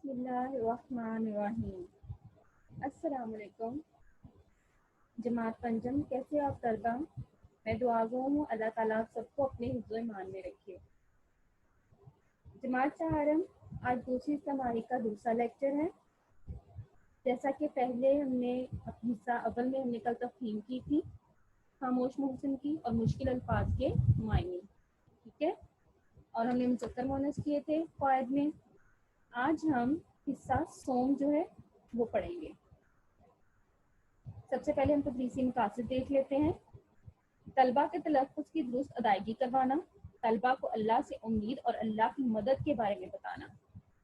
بسم اللہ الرحمن الرحیم۔ السلام علیکم جماعت پنجم، کیسے آپ طلبہ؟ میں دعا گو ہوں اللہ تعالیٰ آپ سب کو اپنے حفظ و ایمان میں رکھے۔ جماعت چہارم آج دوسری سماری کا دوسرا لیکچر ہے۔ جیسا کہ پہلے ہم نے حصہ اول میں ہم نے کل تفہیم کی تھی، خاموش محسن کی اور مشکل الفاظ کے معنی، ٹھیک ہے، اور ہم نے مذکر مؤنث کیے تھے قواعد میں۔ آج ہم حصہ سوم جو ہے وہ پڑھیں گے۔ سب سے پہلے ہم تدریسی مقاصد دیکھ لیتے ہیں۔ طلبہ کے تلفظ کی درست ادائیگی کروانا، طلبہ کو اللہ سے امید اور اللہ کی مدد کے بارے میں بتانا،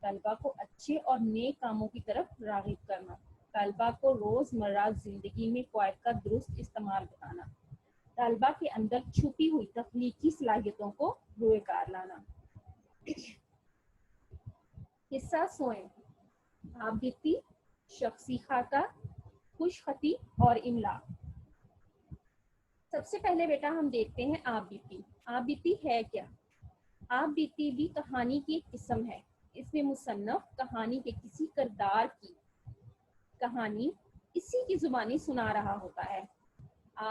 طلبہ کو اچھے اور نیک کاموں کی طرف راغب کرنا، طلبہ کو روزمرہ زندگی میں قواعد کا درست استعمال بتانا، طلبہ کے اندر چھپی ہوئی تخلیقی صلاحیتوں کو روئے کار لانا۔ حصہ سوئیں، آپ بیتی، شخصی خاکہ، خوش خطی اور املا۔ سب سے پہلے بیٹا ہم دیکھتے ہیں آپ بیتی۔ آپ بیتی ہے کیا؟ آپ بیتی بھی کہانی کی ایک قسم ہے۔ اس میں مصنف کہانی کے کسی کردار کی کہانی اسی کی زبانی سنا رہا ہوتا ہے۔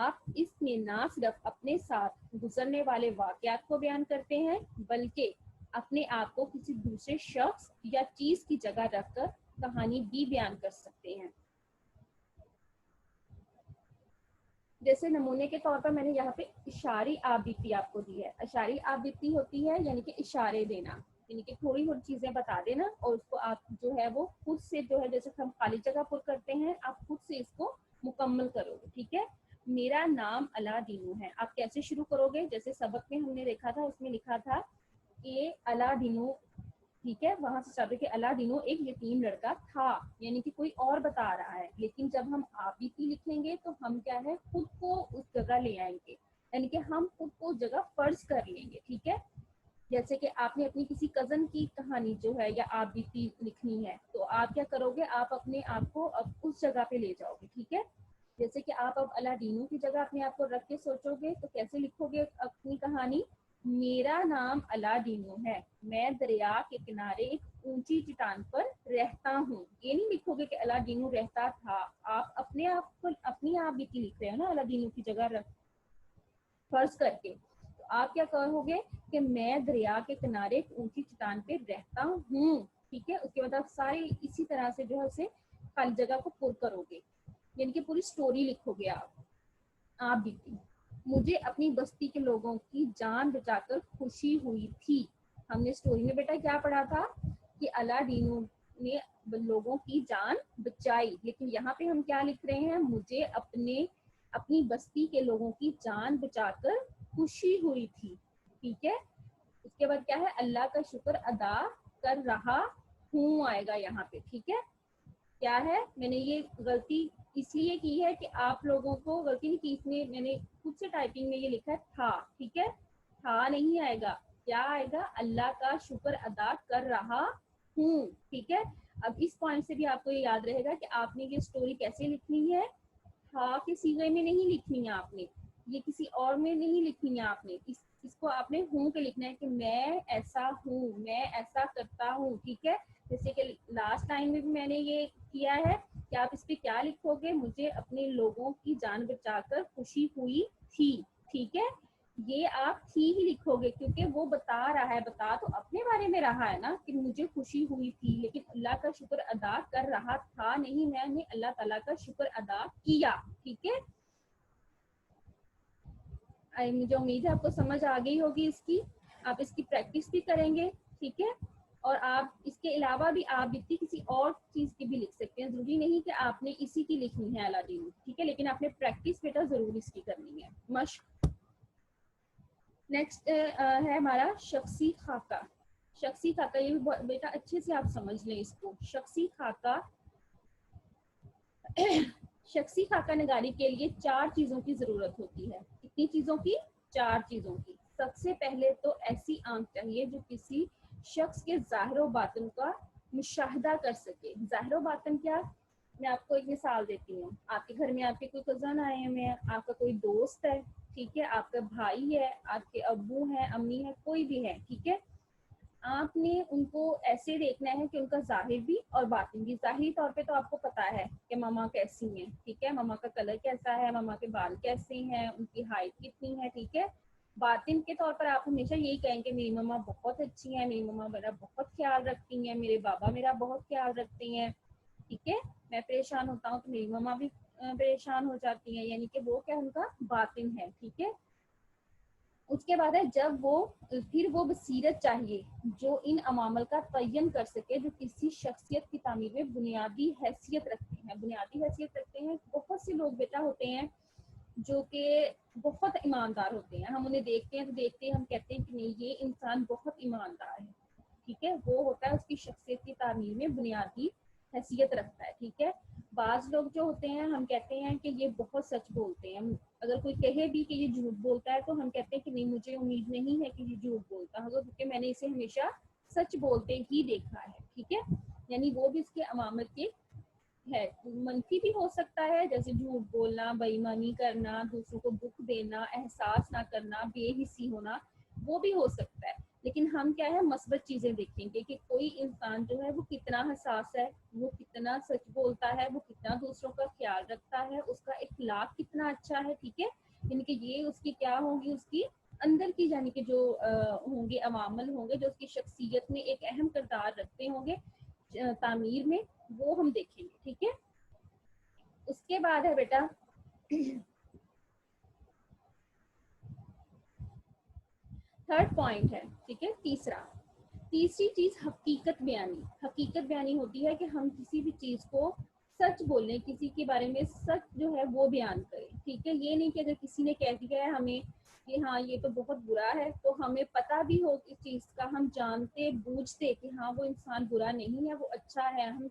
آپ اس میں نہ صرف اپنے ساتھ گزرنے والے واقعات کو بیان کرتے ہیں بلکہ اپنے آپ کو کسی دوسرے شخص یا چیز کی جگہ رکھ کر کہانی بھی بیان کر سکتے ہیں۔ جیسے نمونے کے طور پر میں نے یہاں پہ اشاری آبیتی آپ کو دی ہے۔ اشاری آبیتی ہوتی ہے یعنی کہ اشارے دینا، یعنی کہ تھوڑی تھوڑی چیزیں بتا دینا اور اس کو آپ جو ہے وہ خود سے جو ہے، جیسے ہم خالی جگہ پر کرتے ہیں، آپ خود سے اس کو مکمل کرو گے، ٹھیک ہے۔ میرا نام علا دینو ہے، آپ کیسے شروع کرو گے؟ جیسے سبق میں ہم نے دیکھا تھا، اس میں لکھا تھا کہ علا دینو، ٹھیک ہے، وہاں سے چاہتے کہ علا دینو ایک یتیم لڑکا تھا، یعنی کہ کوئی اور بتا رہا ہے، لیکن جب ہم آبیتی لکھیں گے تو ہم کیا ہے، خود کو اس جگہ لے آئیں گے، یعنی کہ ہم خود کو اس جگہ فرض کر لیں گے، ٹھیک ہے۔ جیسے کہ آپ نے اپنی کسی کزن کی کہانی جو ہے یا آبیتی لکھنی ہے تو آپ کیا کرو گے، آپ اپنے آپ کو اب اس جگہ پہ لے جاؤ گے، ٹھیک ہے۔ جیسے کہ آپ اب علا دینو کی جگہ اپنے آپ کو رکھ کے سوچو گے تو کیسے لکھو گے اپنی کہانی؟ میرا نام علا دینو ہے، میں دریا کے کنارے ایک اونچی چٹان پر رہتا ہوں۔ یہ نہیں لکھو گے کہ علا دینو رہتا تھا، آپ اپنے آپ کو اپنی آپ بیتی لکھ رہے ہو نا، علا دینو کی جگہ رکھ فرض کر کے۔ تو آپ کیا کہو گے کہ میں دریا کے کنارے ایک اونچی چٹان پہ رہتا ہوں، ٹھیک ہے۔ اس کے بعد آپ ساری اسی طرح سے جو ہے اسے خالی جگہ کو پر کرو گے، یعنی کہ پوری سٹوری لکھو گے آپ بیتی۔ مجھے اپنی بستی کے لوگوں کی جان بچا کر خوشی ہوئی تھی۔ ہم نے سٹوری میں بیٹا کیا پڑھا تھا کہ علا دینو نے لوگوں کی جان بچائی، لیکن یہاں پہ ہم کیا لکھ رہے ہیں، مجھے اپنی بستی کے لوگوں کی جان بچا کر خوشی ہوئی تھی، ٹھیک ہے۔ اس کے بعد کیا ہے، اللہ کا شکر ادا کر رہا ہوں آئے گا یہاں پہ، ٹھیک ہے۔ کیا ہے، میں نے یہ غلطی اس لیے کی ہے کہ آپ لوگوں کو غلطی نہیں کی، اس میں نے خود سے ٹائپنگ میں یہ لکھا ہے تھا، ٹھیک ہے۔ تھا نہیں آئے گا، کیا آئے گا، اللہ کا شکر ادا کر رہا ہوں، ٹھیک ہے۔ اب اس پوائنٹ سے بھی آپ کو یہ یاد رہے گا کہ آپ نے یہ سٹوری کیسے لکھنی ہے، تھا کے صیغے میں نہیں لکھنی ہے آپ نے، یہ کسی اور میں نہیں لکھنی ہے آپ نے، اس کو آپ نے ہوں کے لکھنا ہے کہ میں ایسا ہوں، میں ایسا کرتا ہوں، ٹھیک ہے۔ جیسے کہ لاسٹ ٹائم میں بھی میں نے یہ کیا ہے کہ آپ اس پہ کیا لکھو گے، مجھے اپنے لوگوں کی جان بچا کر خوشی ہوئی تھی، ٹھیک ہے۔ یہ آپ تھی ہی لکھو گے کیونکہ وہ بتا رہا ہے، بتا تو اپنے بارے میں رہا ہے نا کہ مجھے خوشی ہوئی تھی، لیکن اللہ کا شکر ادا کر رہا تھا نہیں، میں نے اللہ تعالیٰ کا شکر ادا کیا، ٹھیک ہے۔ مجھے امید ہے آپ کو سمجھ آ گئی ہوگی اس کی، آپ اس کی پریکٹس بھی کریں گے، ٹھیک ہے۔ اور آپ اس کے علاوہ بھی آپ بیتی کسی اور چیز کی بھی لکھ سکتے ہیں، ضروری نہیں کہ آپ نے اسی کی لکھنی ہے علا دینو، ٹھیک ہے، لیکن آپ نے پریکٹس بیٹا ضرور اس کی کرنی ہے، مشق۔ نیکسٹ ہے ہمارا شخصی خاکہ۔ شخصی خاکہ، یہ بھی بیٹا اچھے سے آپ سمجھ لیں اس کو۔ شخصی خاکہ شخصی خاکہ نگاری کے لیے 4 چیزوں کی ضرورت ہوتی ہے۔ کتنی چیزوں کی؟ 4 چیزوں کی۔ سب سے پہلے تو ایسی آنکھ چاہیے جو کسی شخص کے ظاہر و باطن کا مشاہدہ کر سکے۔ ظاہر و باطن کیا؟ میں آپ کو ایک مثال دیتی ہوں۔ آپ کے گھر میں آپ کے کوئی کزن آئے ہوئے ہیں، آپ کا کوئی دوست ہے، ٹھیک ہے، آپ کا بھائی ہے، آپ کے ابو ہیں، امی ہے، کوئی بھی ہے، ٹھیک ہے۔ آپ نے ان کو ایسے دیکھنا ہے کہ ان کا ظاہر بھی اور باطن بھی. ظاہری طور پہ تو آپ کو پتا ہے کہ ماما کیسی ہیں, ٹھیک ہے, ماما کا کلر کیسا ہے, ماما کے بال کیسے ہیں, ان کی ہائٹ کتنی ہے, ٹھیک ہے. باطن کے طور پر آپ ہمیشہ یہی کہیں کہ میری ماما بہت اچھی ہیں, میری ماما میرا بہت خیال رکھتی ہیں, میرے بابا میرا بہت خیال رکھتے ہیں, ٹھیک ہے. میں پریشان ہوتا ہوں تو میری ماما بھی پریشان ہو جاتی ہیں, یعنی کہ وہ کیا ان کا باطن ہے, ٹھیک ہے. اس کے بعد ہے جب وہ پھر وہ بصیرت چاہیے جو ان عوامل کا تعین کر سکے جو کسی شخصیت کی تعمیر میں بنیادی حیثیت رکھتے ہیں. بنیادی حیثیت رکھتے ہیں, بہت سے لوگ بیٹا ہوتے ہیں جو کہ بہت ایماندار ہوتے ہیں, ہم انہیں دیکھتے ہیں تو دیکھتے ہیں ہم کہتے ہیں کہ نہیں یہ انسان بہت ایماندار ہے, ٹھیک ہے. وہ ہوتا ہے اس کی شخصیت کی تعمیر میں بنیادی حیثیت رکھتا ہے, ٹھیک ہے. بعض لوگ جو ہوتے ہیں ہم کہتے ہیں کہ یہ بہت سچ بولتے ہیں, اگر کوئی کہے بھی کہ یہ جھوٹ بولتا ہے تو ہم کہتے ہیں کہ نہیں مجھے امید نہیں ہے کہ یہ جھوٹ بولتا ہوگا, کیونکہ میں نے اسے ہمیشہ سچ بولتے ہی دیکھا ہے, ٹھیک ہے. یعنی وہ بھی اس کے عوامل کے ہے. منفی بھی ہو سکتا ہے جیسے جھوٹ بولنا, بے ایمانی کرنا, دوسروں کو دکھ دینا, احساس نہ کرنا, بے حسی ہونا, وہ بھی ہو سکتا ہے. لیکن ہم کیا ہے مثبت چیزیں دیکھیں گے کہ کوئی انسان جو ہے وہ کتنا حساس ہے, وہ کتنا سچ بولتا ہے, وہ کتنا دوسروں کا خیال رکھتا ہے, اس کا اخلاق کتنا اچھا ہے, ٹھیک ہے. یعنی کہ یہ اس کی کیا ہوگی, اس کی اندر کی یعنی کہ جو ہوں گے عوامل ہوں گے جو اس کی شخصیت میں ایک اہم کردار رکھتے ہوں گے تعمیر میں, وہ ہم دیکھیں گے, ٹھیک ہے. اس کے بعد ہے بیٹا تھرڈ پوائنٹ ہے, ٹھیک ہے, تیسری چیز حقیقت بیانی. حقیقت بیانی ہوتی ہے کہ ہم کسی بھی چیز کو سچ بولیں, کسی کے بارے میں سچ جو ہے وہ بیان کریں, ٹھیک ہے. یہ نہیں کہ اگر کسی نے کہہ دیا ہے ہمیں کہ ہاں یہ تو بہت برا ہے تو ہمیں پتہ بھی ہو اس چیز کا, ہم جانتے بوجھتے کہ ہاں وہ انسان برا نہیں ہے, وہ اچھا ہے, ہم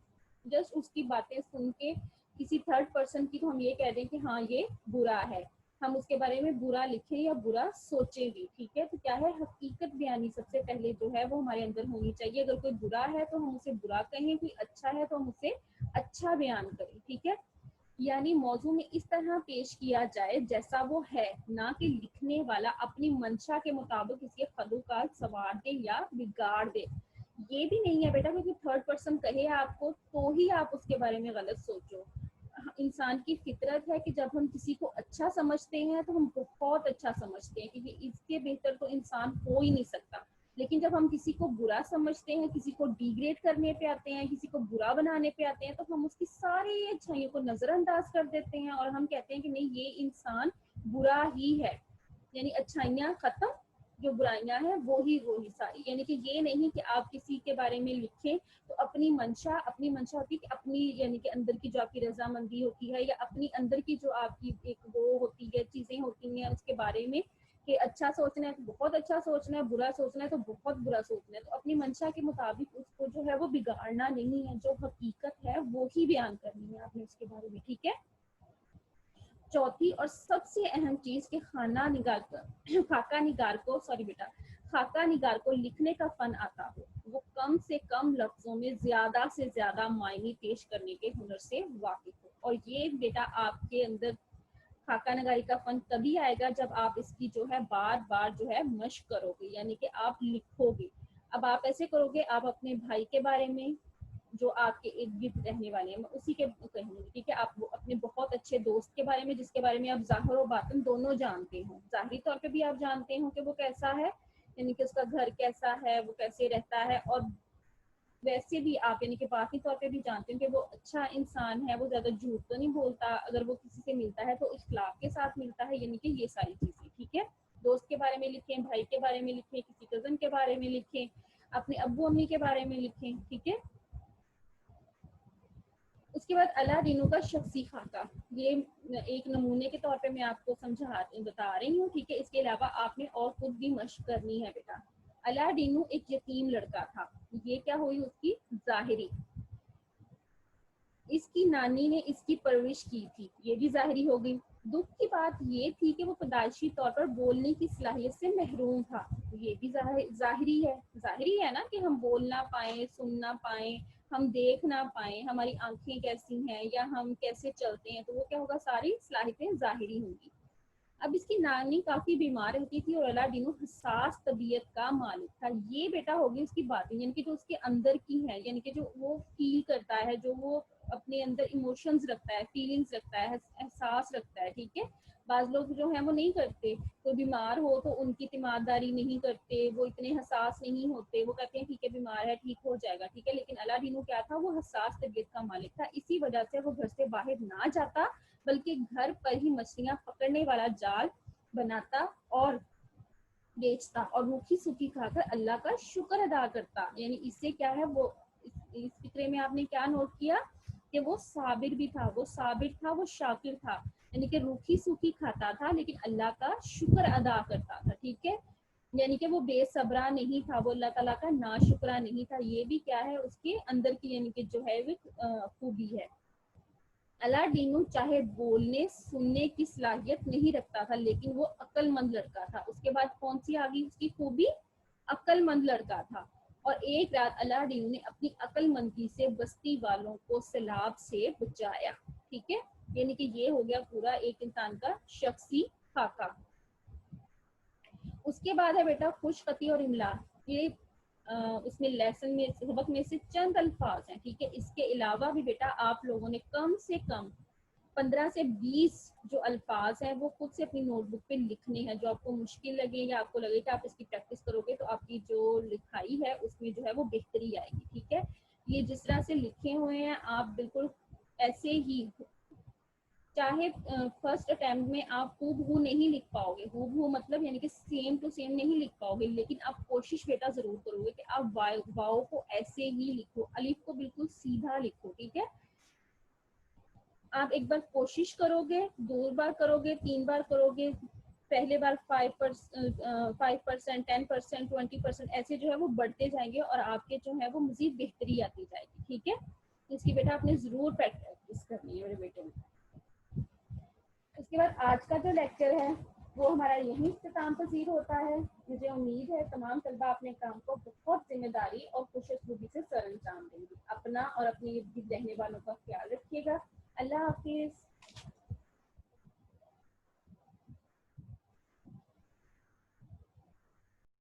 جسٹ اس کی باتیں سن کے کسی تھرڈ پرسن کی تو ہم یہ کہہ دیں کہ ہاں یہ برا ہے, ہم اس کے بارے میں برا لکھیں یا برا سوچیں بھی, ٹھیک ہے. تو کیا ہے حقیقت بیانی سب سے پہلے جو ہے وہ ہمارے اندر ہونی چاہیے. اگر کوئی برا ہے تو ہم اسے برا کہیں, کوئی اچھا ہے تو ہم اسے اچھا بیان کریں, ٹھیک ہے. یعنی موضوع میں اس طرح پیش کیا جائے جیسا وہ ہے, نہ کہ لکھنے والا اپنی منشا کے مطابق اس کے خلوقات سنوار دے یا بگاڑ دے. یہ بھی نہیں ہے بیٹا کیونکہ تھرڈ پرسن کہے آپ کو تو ہی آپ اس کے بارے میں غلط سوچو. انسان کی فطرت ہے کہ جب ہم کسی کو اچھا سمجھتے ہیں تو ہم بہت اچھا سمجھتے ہیں, کیونکہ اس کے بہتر تو انسان ہو ہی نہیں سکتا. لیکن جب ہم کسی کو برا سمجھتے ہیں, کسی کو ڈیگریڈ کرنے پہ آتے ہیں, کسی کو برا بنانے پہ آتے ہیں, تو ہم اس کی ساری اچھائیوں کو نظر انداز کر دیتے ہیں اور ہم کہتے ہیں کہ نہیں یہ انسان برا ہی ہے. یعنی اچھائیاں ختم, جو برائیاں ہیں وہی ساری. یعنی کہ یہ نہیں کہ آپ کسی کے بارے میں لکھیں تو اپنی منشا ہوتی ہے کہ اپنی یعنی کہ اندر کی جو آپ کی رضامندی ہوتی ہے یا اپنی اندر کی جو آپ کی ایک وہ ہوتی ہے چیزیں ہوتی ہیں اس کے بارے میں کہ اچھا سوچنا ہے تو بہت اچھا سوچنا ہے, برا سوچنا ہے تو بہت برا سوچنا ہے. تو اپنی منشا کے مطابق اس کو جو ہے وہ بگاڑنا نہیں ہے, جو حقیقت ہے وہی بیان کرنی ہے آپ نے اس کے بارے میں, ٹھیک ہے. چوتھی اور سب سے اہم چیز کہ خاکہ نگار کو لکھنے کا فن آتا ہو, وہ کم سے کم لفظوں میں زیادہ سے زیادہ معنی پیش کرنے کے ہنر سے واقف ہو. اور یہ بیٹا آپ کے اندر خاکہ نگاری کا فن تبھی آئے گا جب آپ اس کی جو ہے بار بار جو ہے مشق کرو گے, یعنی کہ آپ لکھو گے. اب آپ ایسے کرو گے, آپ اپنے بھائی کے بارے میں جو آپ کے ارد گرد رہنے والے ہیں اسی کے کہیں گے, ٹھیک ہے. آپ اپنے بہت اچھے دوست کے بارے میں جس کے بارے میں آپ ظاہر و باطن دونوں جانتے ہوں, ظاہری طور پہ بھی آپ جانتے ہوں کہ وہ کیسا ہے, یعنی کہ اس کا گھر کیسا ہے, وہ کیسے رہتا ہے, اور ویسے بھی آپ یعنی کہ باقی طور پہ بھی جانتے ہیں کہ وہ اچھا انسان ہے, وہ زیادہ جھوٹ تو نہیں بولتا, اگر وہ کسی سے ملتا ہے تو اخلاق کے ساتھ ملتا ہے, یعنی کہ یہ ساری چیزیں, ٹھیک ہے. دوست کے بارے میں لکھیں, بھائی کے بارے میں لکھیں, کسی کزن کے بارے میں لکھیں, اپنے ابو امی کے بارے میں لکھیں, ٹھیک ہے. اس کے بعد اللہ دینوں کا شخصی خاکہ, یہ ایک نمونے کے طور پہ میں آپ کو بتا رہی ہوں, ٹھیک ہے. اس کے علاوہ آپ نے اور خود بھی مشق کرنی ہے بیٹا. اللہ دینو ایک یتیم لڑکا تھا, یہ کیا ہوئی اس کی ظاہری. اس کی نانی نے اس کی پرورش کی تھی, یہ بھی ظاہری ہو گئی. دکھ کی بات یہ تھی کہ وہ پیدائشی طور پر بولنے کی صلاحیت سے محروم تھا, یہ بھی ظاہری ہے نا کہ ہم بول نہ پائیں, سن نہ پائیں, ہم دیکھ نہ پائیں, ہماری آنکھیں کیسی ہیں یا ہم کیسے چلتے ہیں, تو وہ کیا ہوگا, ساری صلاحیتیں ظاہری ہوں گی. اب اس کی نانی کافی بیمار رہتی تھی اور اللہ ڈینو حساس طبیعت کا مالک تھا. یہ بیٹا ہوگی اس کی باتیں، یعنی کہ جو اس کے اندر کی ہے، یعنی کہ جو وہ فیل کرتا ہے، جو وہ اپنے اندر ایموشنز رکھتا ہے، فیلنگز رکھتا ہے، احساس رکھتا ہے. ٹھیک ہے، بعض لوگ جو ہیں وہ نہیں کرتے، کوئی بیمار ہو تو ان کی تیمارداری نہیں کرتے، وہ اتنے حساس نہیں ہوتے، وہ کہتے ہیں ٹھیک ہے بیمار ہے ٹھیک ہو جائے گا. ٹھیک ہے، لیکن اللہ ڈینو کیا تھا، وہ حساس طبیعت کا مالک تھا. اسی وجہ سے وہ گھر سے باہر نہ جاتا، بلکہ گھر پر ہی مچھلیاں پکڑنے والا جال بناتا اور بیچتا اور روکھی سوکھی کھا کر اللہ کا شکر ادا کرتا. یعنی اس سے کیا ہے، وہ اس فکرے میں آپ نے کیا نوٹ کیا کہ وہ صابر بھی تھا، وہ صابر تھا، وہ شاکر تھا. یعنی کہ روکھی سوکھی کھاتا تھا لیکن اللہ کا شکر ادا کرتا تھا. ٹھیک ہے، یعنی کہ وہ بے صبرا نہیں تھا، وہ اللہ تعالیٰ کا ناشکرا نہیں تھا. یہ بھی کیا ہے اس کے اندر کی یعنی کہ جو ہے وہ خوبی ہے. اللہ ڈینو چاہے بولنے سننے کی صلاحیت نہیں رکھتا تھا لیکن وہ عقل مند لڑکا تھا. اس کے بعد کون سی آگئی اس کی خوبی؟ عقل مند لڑکا تھا. اور ایک رات اللہ ڈینو نے اپنی عقل مندی سے بستی والوں کو سیلاب سے بچایا. ٹھیک ہے، یعنی کہ یہ ہو گیا پورا ایک انسان کا شخصی خاکہ. اس کے بعد ہے بیٹا خوش خطی اور املا. یہ اس میں لیسن میں سبق میں سے چند الفاظ ہیں. ٹھیک ہے، اس کے علاوہ بھی بیٹا آپ لوگوں نے کم سے کم 15 سے 20 جو الفاظ ہیں وہ خود سے اپنی نوٹ بک پہ لکھنے ہیں. جو آپ کو مشکل لگے یا آپ کو لگے کہ آپ اس کی پریکٹس کرو گے تو آپ کی جو لکھائی ہے اس میں جو ہے وہ بہتری آئے گی. ٹھیک ہے، یہ جس طرح سے لکھے ہوئے ہیں آپ بالکل ایسے ہی، چاہے فرسٹ اٹیمپٹ میں آپ ہو نہیں لکھ پاؤ گے، ہو مطلب یعنی کہ سیم ٹو سیم نہیں لکھ پاؤ گے، لیکن آپ کوشش بیٹا ضرور کرو گے کہ آپ واؤ کو ایسے ہی لکھو، الف کو بالکل سیدھا لکھو. ٹھیک ہے، آپ ایک بار کوشش کرو گے، 2 بار کرو گے، 3 بار کرو گے، پہلے بار 5%، 10%، 20% ایسے جو ہے وہ بڑھتے جائیں گے اور آپ کے جو ہے وہ مزید بہتری آتی جائے گی. ٹھیک ہے، اس کی بیٹا آپ نے ضرور پریکٹس کرنی ہے میرے بیٹے میں. اس کے بعد آج کا جو لیکچر ہے وہ ہمارا یہیں اختتام پذیر ہوتا ہے. مجھے امید ہے تمام طلبہ اپنے کام کو بہت ذمہ داری اور خوش اسلوبی سے سر انجام دیں گے. اپنا اور اپنے ارد گرد رہنے والوں کا خیال رکھیے گا. اللہ حافظ.